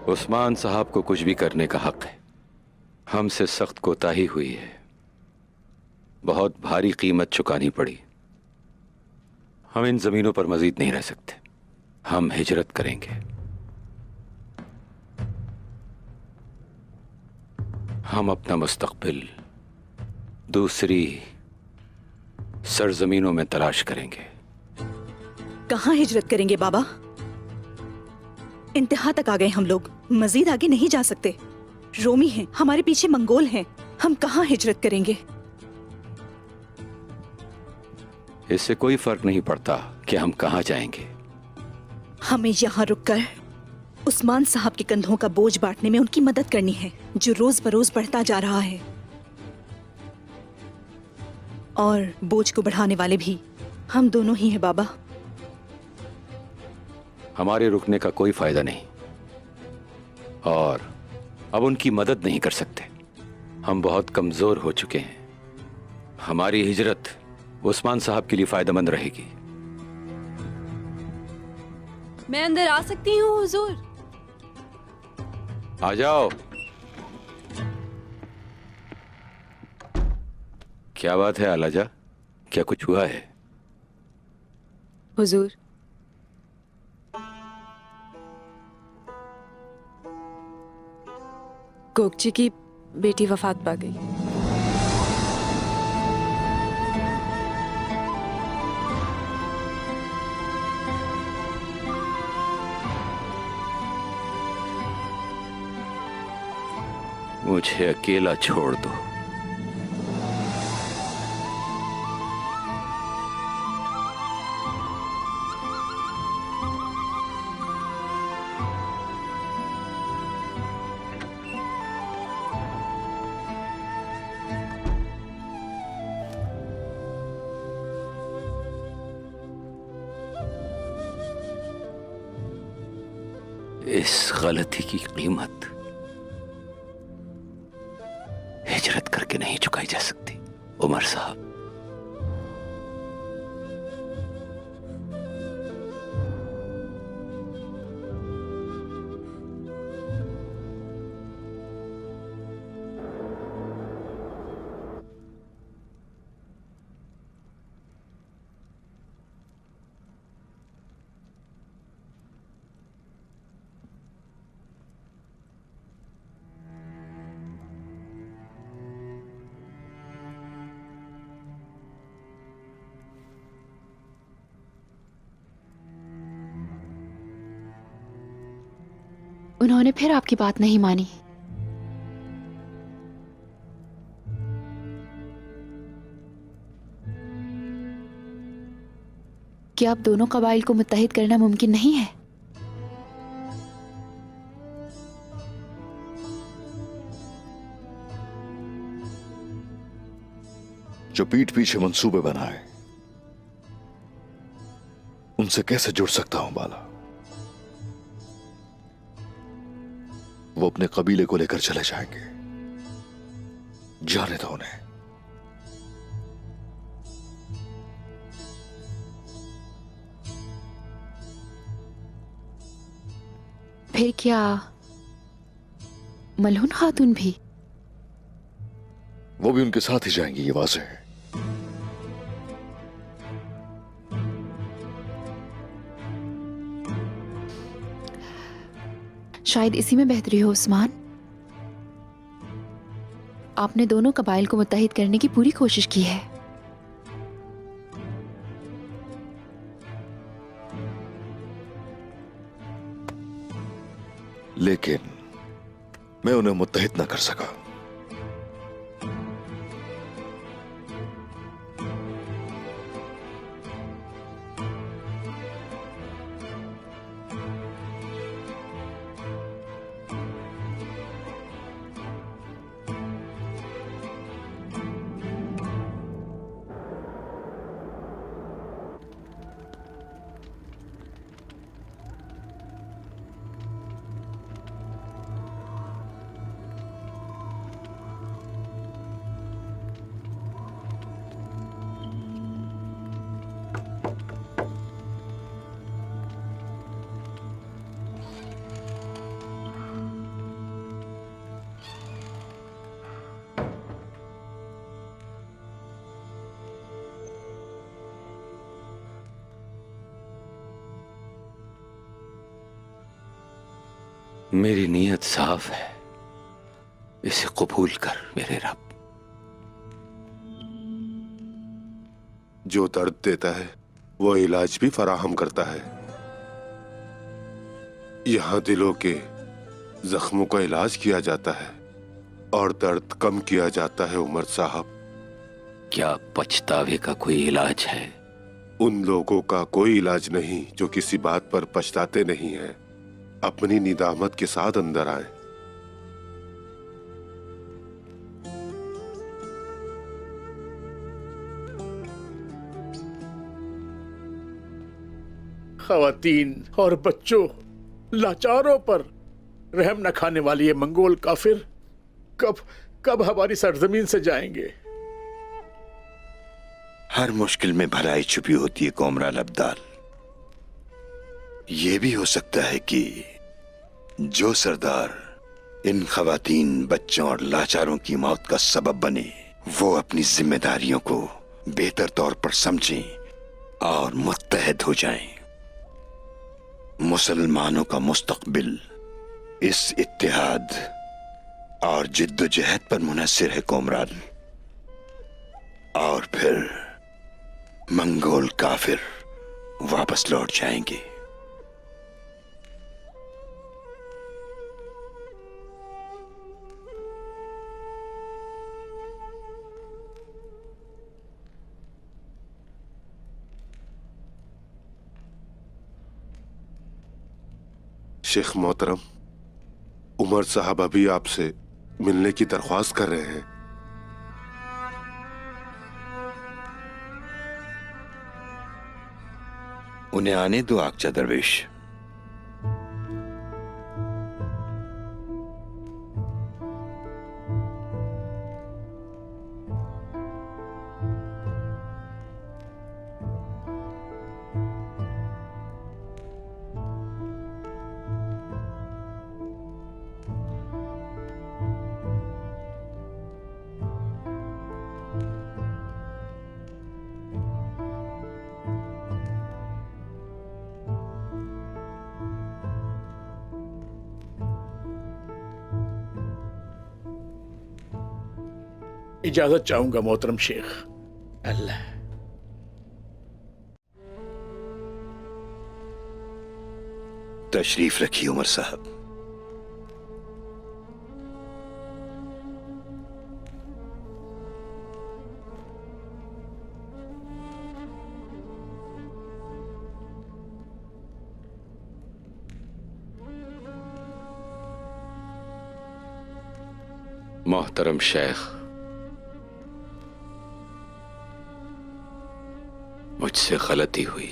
उस्मान साहब को कुछ भी करने का हक है। हमसे सख्त कोताही हुई है, बहुत भारी कीमत चुकानी पड़ी। हम इन जमीनों पर मजीद नहीं रह सकते। हम हिजरत करेंगे। हम अपना मुस्तकबिल दूसरी सरजमीनों में तलाश करेंगे। कहाँ हिजरत करेंगे बाबा? इंतहा तक आ गए हम लोग, मजीद आगे नहीं जा सकते। रोमी हैं, हमारे पीछे मंगोल हैं, हम कहाँ हिजरत करेंगे? इससे कोई फर्क नहीं पड़ता कि हम कहाँ जाएंगे। हमें यहाँ रुककर उस्मान साहब के कंधों का बोझ बांटने में उनकी मदद करनी है, जो रोज बरोज बढ़ता जा रहा है। और बोझ को बढ़ाने वाले भी हम दोनों ही हैं बाबा। हमारे रुकने का कोई फायदा नहीं और अब उनकी मदद नहीं कर सकते। हम बहुत कमजोर हो चुके हैं। हमारी हिजरत उस्मान साहब के लिए फायदेमंद रहेगी। मैं अंदर आ सकती हूँ हुजूर? आ जाओ। क्या बात है आलाजा, क्या कुछ हुआ है? हुजूर, कोकची की बेटी वफात पा गई। मुझे अकेला छोड़ दो। इस गलती की कीमत हिजरत करके नहीं चुकाई जा सकती उमर साहब। उन्होंने फिर आपकी बात नहीं मानी। क्या अब दोनों कबाइल को मुत्तहिद करना मुमकिन नहीं है? जो पीठ पीछे मंसूबे बनाए उनसे कैसे जुड़ सकता हूं बाला? वो अपने कबीले को लेकर चले जाएंगे, जाने दो उन्हें। फिर क्या मलहून खातून भी? वो भी उनके साथ ही जाएंगी, ये वाज़ेह है। शायद इसी में बेहतरी हो उस्मान। आपने दोनों कबाइल को मुत्तहिद करने की पूरी कोशिश की है। लेकिन मैं उन्हें मुत्तहिद ना कर सका। मेरी नीयत साफ है, इसे कबूल कर मेरे रब। जो दर्द देता है वो इलाज भी फराहम करता है। यहाँ दिलों के जख्मों का इलाज किया जाता है और दर्द कम किया जाता है। उमर साहब, क्या पछतावे का कोई इलाज है? उन लोगों का कोई इलाज नहीं जो किसी बात पर पछताते नहीं हैं। अपनी निदामत के साथ अंदर आए। खवातीन और बच्चों, लाचारों पर रहम न खाने वाली ये मंगोल काफिर कब हमारी सरजमीन से जाएंगे? हर मुश्किल में भलाई छुपी होती है कोमराल अब्दाल। ये भी हो सकता है कि जो सरदार इन खवातीन, बच्चों और लाचारों की मौत का सबब बने, वो अपनी जिम्मेदारियों को बेहतर तौर पर समझें और मुत्तहद हो जाएं। मुसलमानों का मुस्तकबिल इस इत्तेहाद और जिद्दोजहद पर मुनहसिर है कोमराल। और फिर मंगोल काफिर वापस लौट जाएंगे। शेख मोहतरम, उमर साहब अभी आपसे मिलने की दरख्वास्त कर रहे हैं। उन्हें आने दो आकचा दरवेश। इजाजत चाहूंगा मोहतरम शेख। अल्लाह। तशरीफ रखिए उमर साहब। मोहतरम शेख, मुझसे गलती हुई।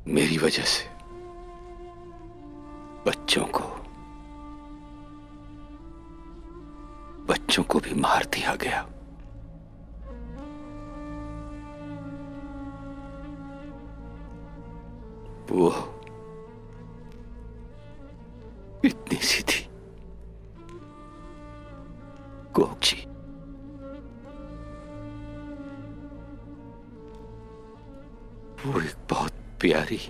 मेरी वजह से बच्चों को भी मार दिया गया। वो इतनी सी थी कोकची। वो एक बहुत प्यारी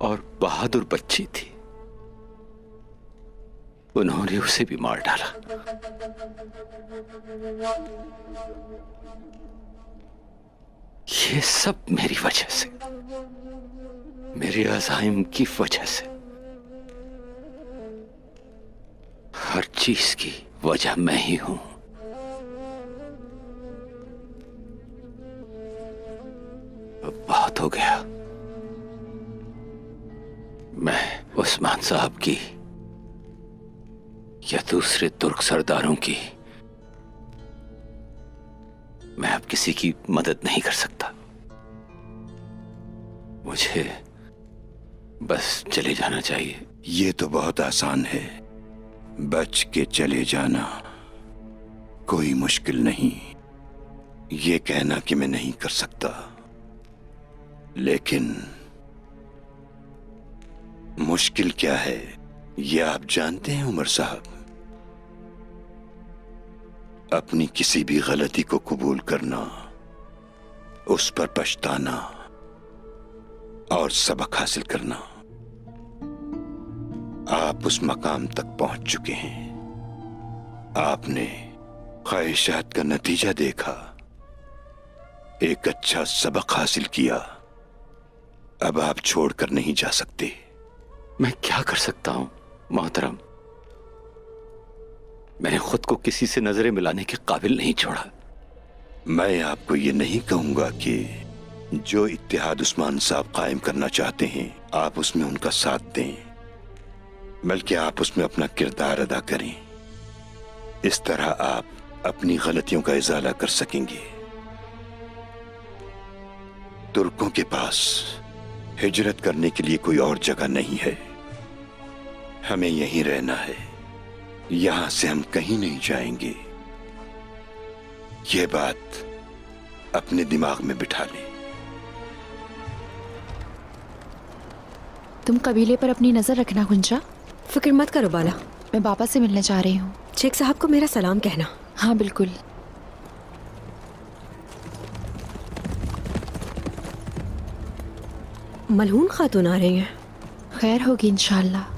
और बहादुर बच्ची थी। उन्होंने उसे भी मार डाला। ये सब मेरी वजह से, मेरे अज़ाइम की वजह से। हर चीज की वजह मैं ही हूं। अब बहुत हो गया। मैं उस्मान साहब की या दूसरे तुर्क सरदारों की, मैं अब किसी की मदद नहीं कर सकता। मुझे बस चले जाना चाहिए। ये तो बहुत आसान है, बच के चले जाना कोई मुश्किल नहीं। ये कहना कि मैं नहीं कर सकता, लेकिन मुश्किल क्या है ये आप जानते हैं उमर साहब। अपनी किसी भी गलती को कबूल करना, उस पर पछताना और सबक हासिल करना। आप उस मकाम तक पहुंच चुके हैं। आपने ख्वाहिशात का नतीजा देखा, एक अच्छा सबक हासिल किया। अब आप छोड़कर नहीं जा सकते। मैं क्या कर सकता हूं मोहतरम? मैंने खुद को किसी से नजरें मिलाने के काबिल नहीं छोड़ा। मैं आपको ये नहीं कहूंगा कि जो इत्तेहाद उस्मान साहब कायम करना चाहते हैं आप उसमें उनका साथ दें, बल्कि आप उसमें अपना किरदार अदा करें। इस तरह आप अपनी गलतियों का इजाला कर सकेंगे। तुर्कों के पास हिजरत करने के लिए कोई और जगह नहीं है। हमें यहीं रहना है, यहां से हम कहीं नहीं जाएंगे। यह बात अपने दिमाग में बिठा लें। तुम कबीले पर अपनी नजर रखना गुंजा। फिक्र मत करो बाला, मैं बाबा से मिलने जा रही हूँ। शेख साहब को मेरा सलाम कहना। हाँ बिल्कुल। मलहून खातून आ रही हैं। खैर होगी इंशाल्लाह।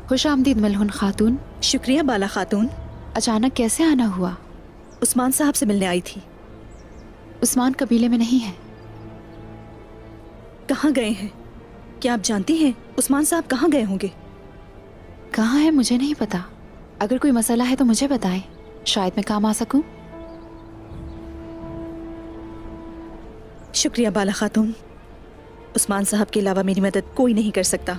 खुश आमदीद मलहून खातून। शुक्रिया बाला खातून। अचानक कैसे आना हुआ? उस्मान साहब से मिलने आई थी। उस्मान कबीले में नहीं है। कहाँ गए हैं? क्या आप जानती हैं उस्मान साहब कहाँ गए होंगे? कहाँ है मुझे नहीं पता। अगर कोई मसला है तो मुझे बताएं, शायद मैं काम आ सकूं। शुक्रिया बाला खातून। उस्मान साहब के अलावा मेरी मदद कोई नहीं कर सकता।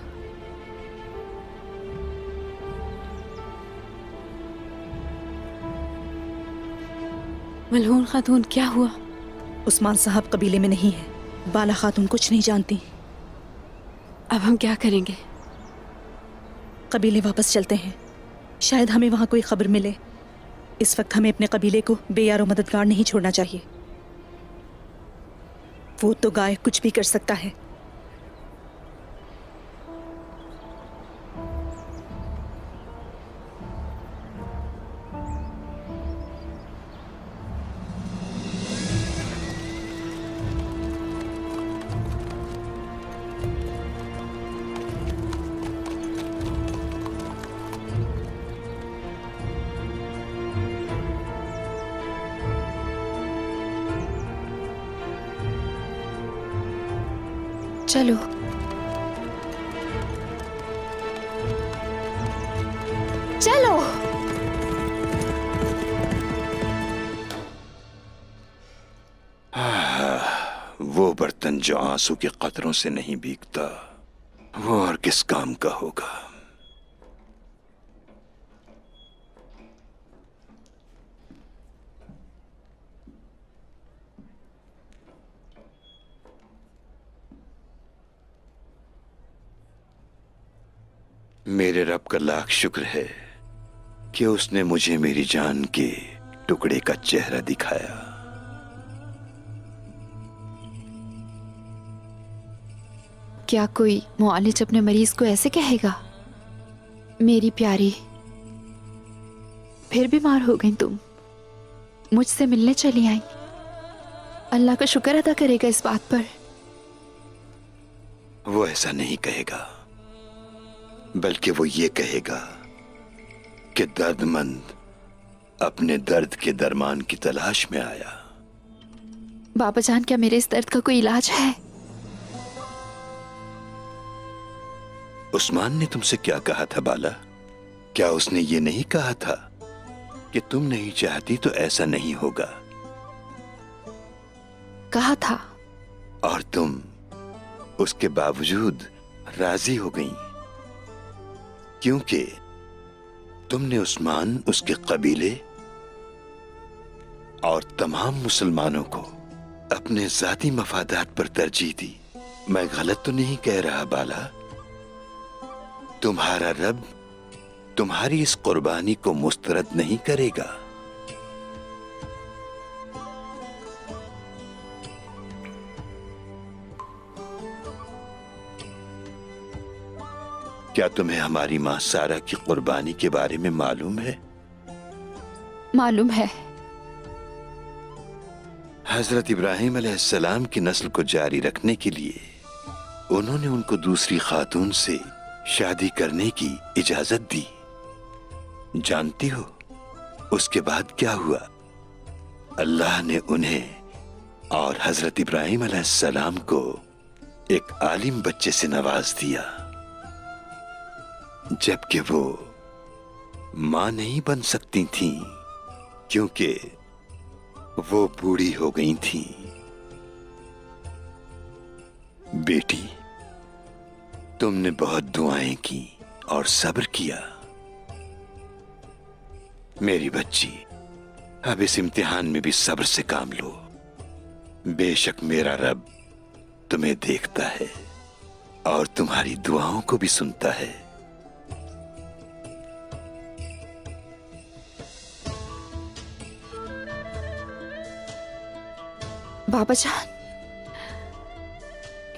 मलहून खातून, क्या हुआ? उस्मान साहब कबीले में नहीं है। बाला खातून कुछ नहीं जानती। अब हम क्या करेंगे? कबीले वापस चलते हैं, शायद हमें वहां कोई खबर मिले। इस वक्त हमें अपने कबीले को बेयारो मददगार नहीं छोड़ना चाहिए। वो तो गाय कुछ भी कर सकता है। चलो। चलो। वो बर्तन जो आंसू के कतरों से नहीं भीगता, वो और किस काम का होगा? मेरे रब का लाख शुक्र है कि उसने मुझे मेरी जान के टुकड़े का चेहरा दिखाया। क्या कोई मुआलिज अपने मरीज को ऐसे कहेगा? मेरी प्यारी, फिर बीमार हो गई तुम, मुझसे मिलने चली आई। अल्लाह का शुक्र अदा करेगा इस बात पर। वो ऐसा नहीं कहेगा, बल्कि वो ये कहेगा कि दर्दमंद अपने दर्द के दरमान की तलाश में आया। बाबा जान, क्या मेरे इस दर्द का कोई इलाज है? उस्मान ने तुमसे क्या कहा था बाला? क्या उसने ये नहीं कहा था कि तुम नहीं चाहती तो ऐसा नहीं होगा? कहा था। और तुम उसके बावजूद राजी हो गई, क्योंकि तुमने उस्मान, उसके कबीले और तमाम मुसलमानों को अपने जाती मफादात पर तरजीह दी। मैं गलत तो नहीं कह रहा बाला? तुम्हारा रब तुम्हारी इस कुर्बानी को मुस्तरद नहीं करेगा। क्या तुम्हें हमारी माँ सारा की कुर्बानी के बारे में मालूम है? मालूम है। हजरत इब्राहिम अलैहिस्सलाम की नस्ल को जारी रखने के लिए उन्होंने उनको दूसरी खातून से शादी करने की इजाजत दी। जानती हो उसके बाद क्या हुआ? अल्लाह ने उन्हें और हजरत इब्राहिम अलैहिस्सलाम को एक आलिम बच्चे से नवाज दिया, जबकि वो मां नहीं बन सकती थीं क्योंकि वो बूढ़ी हो गई थीं। बेटी, तुमने बहुत दुआएं की और सब्र किया। मेरी बच्ची, अब इस इम्तिहान में भी सब्र से काम लो। बेशक मेरा रब तुम्हें देखता है और तुम्हारी दुआओं को भी सुनता है। बाबा जान,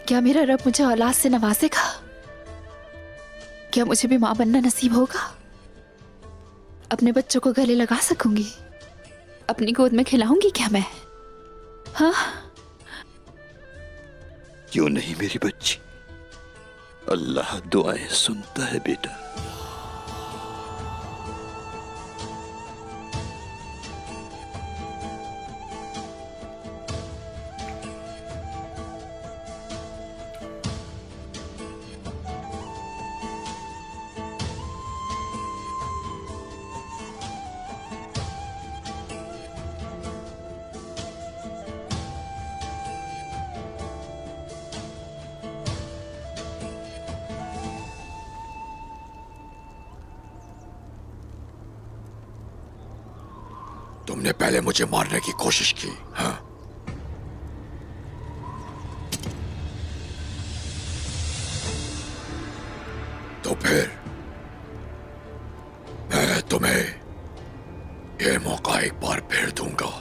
क्या मेरा रब मुझे औलाद से नवाजेगा? क्या मुझे भी मां बनना नसीब होगा? अपने बच्चों को गले लगा सकूंगी? अपनी गोद में खिलाऊंगी क्या मैं? हाँ? क्यों नहीं मेरी बच्ची, अल्लाह दुआएं सुनता है बेटा। तुमने पहले मुझे मारने की कोशिश की, हाँ? तो फिर मैं तुम्हें ये मौका एक बार फिर दूंगा।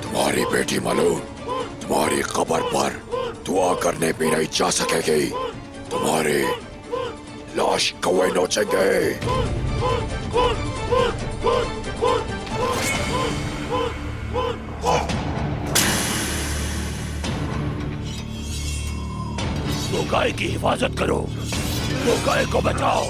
तुम्हारी बेटी मलून तुम्हारी कब्र पर दुआ करने भी नहीं जा सकेगी। तुम्हारी लाश कौवे नोचेंगे। तो गाय की हिफाजत करो, तो गाय को बचाओ।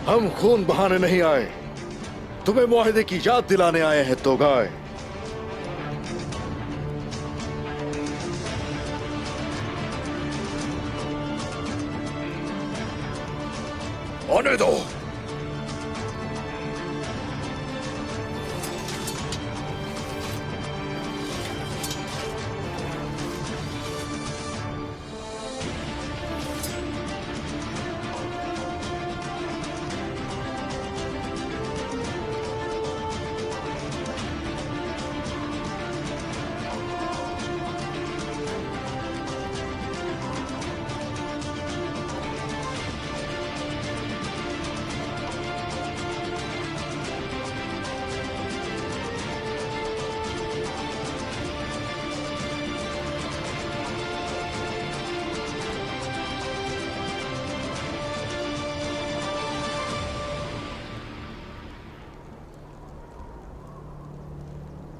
हम खून बहाने नहीं आए, तुम्हें मुआहदे की याद दिलाने आए हैं तोगाय। आने दो।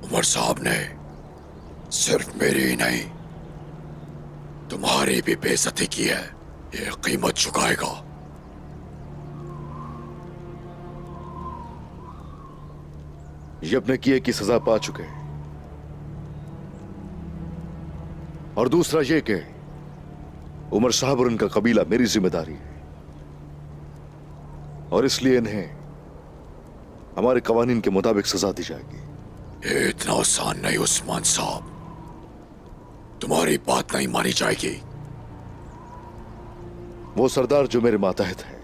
उमर साहब ने सिर्फ मेरी ही नहीं, तुम्हारी भी बेइज्जती की है। ये कीमत चुकाएगा। ये अपने किए की सजा पा चुके हैं। और दूसरा ये कि उमर साहब और उनका कबीला मेरी जिम्मेदारी है, और इसलिए इन्हें हमारे कवानीन के मुताबिक सजा दी जाएगी। ये इतना आसान नहीं उस्मान साहब, तुम्हारी बात नहीं मानी जाएगी। वो सरदार जो मेरे मातहत है,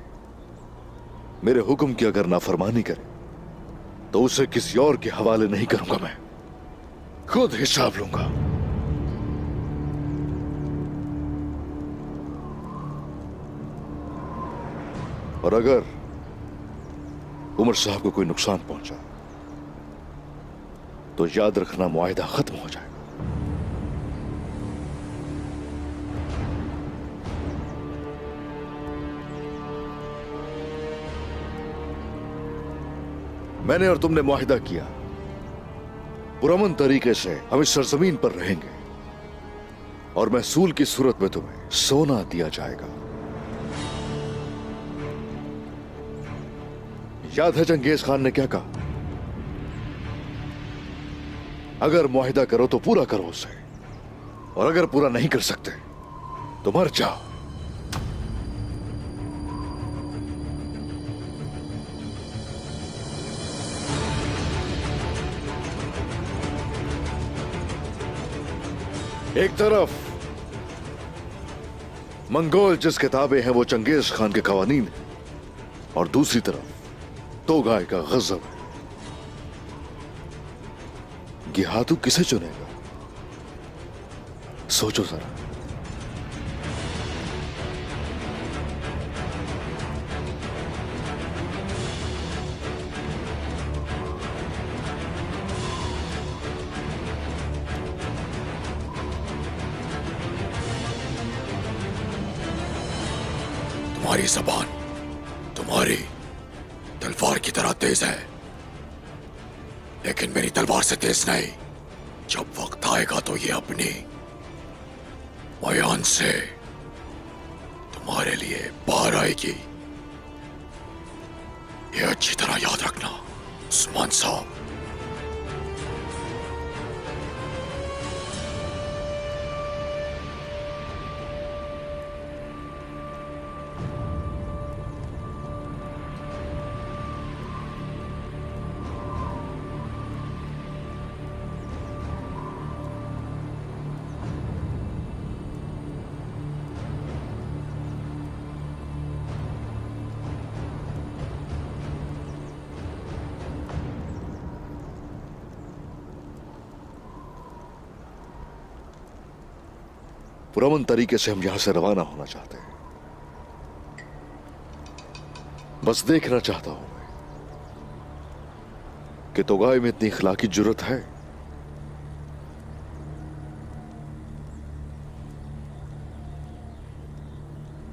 मेरे हुक्म की अगर नाफरमानी करे तो उसे किसी और के हवाले नहीं करूंगा। मैं खुद हिसाब लूंगा। और अगर उमर साहब को कोई नुकसान पहुंचा तो याद रखना, मुआहिदा खत्म हो जाएगा। मैंने और तुमने मुआहिदा किया, पुरअमन तरीके से हम इस सरजमीन पर रहेंगे और महसूल की सूरत में तुम्हें सोना दिया जाएगा। याद है चंगेज खान ने क्या कहा? अगर मुआहिदा करो तो पूरा करो उसे, और अगर पूरा नहीं कर सकते तो मर जाओ। एक तरफ मंगोल जिसके ताबे हैं वो चंगेज खान के कवानीन है, और दूसरी तरफ तोगाय का गजब है। गिहातू किसे चुनेगा? सोचो जरा। तुम्हारी जबान तुम्हारी तलवार की तरह तेज है, लेकिन मेरी तलवार से तेज नहीं। जब वक्त आएगा तो ये अपनी बयान से तुम्हारे लिए बाहर आएगी। ये अच्छी तरह याद रखना उस्मान साहब। पुरअमन तरीके से हम यहां से रवाना होना चाहते हैं। बस देखना चाहता हूं मैं कि तोगाय में इतनी इखलाकी जुर्रत है।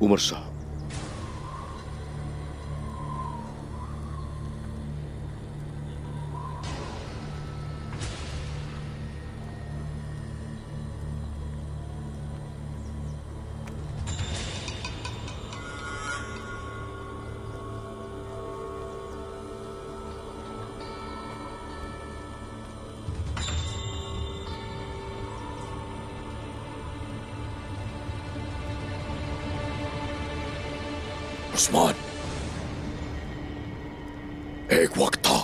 उमर साहब, उस्मान, एक वक्त था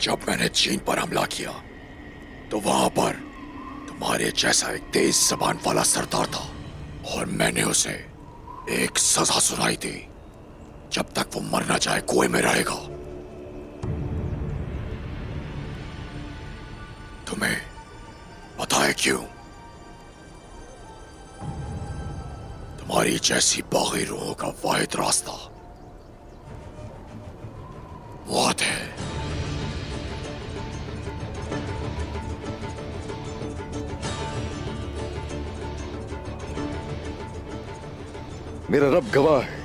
जब मैंने चीन पर हमला किया तो वहां पर तुम्हारे जैसा एक तेज जबान वाला सरदार था और मैंने उसे एक सजा सुनाई थी। जब तक वो मर ना जाए कुएं में रहेगा। तुम्हें पता है क्यों? तुम्हारी जैसी बागी रूहों का वाहिद रास्ता मौत है। मेरा रब गवाह है,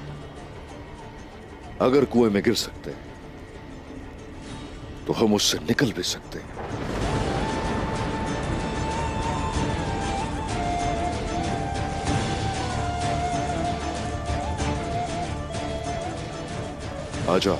अगर कुएं में गिर सकते हैं तो हम उससे निकल भी सकते हैं। आ जाओ।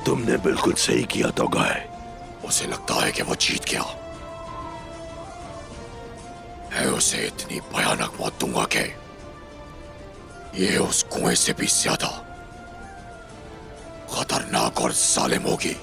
तुमने बिल्कुल सही किया तो गाय। उसे लगता है कि वो जीत गया। मैं उसे इतनी भयानक मौत दूंगा कि ये उस कुएं से भी ज्यादा खतरनाक और जालिम होगी।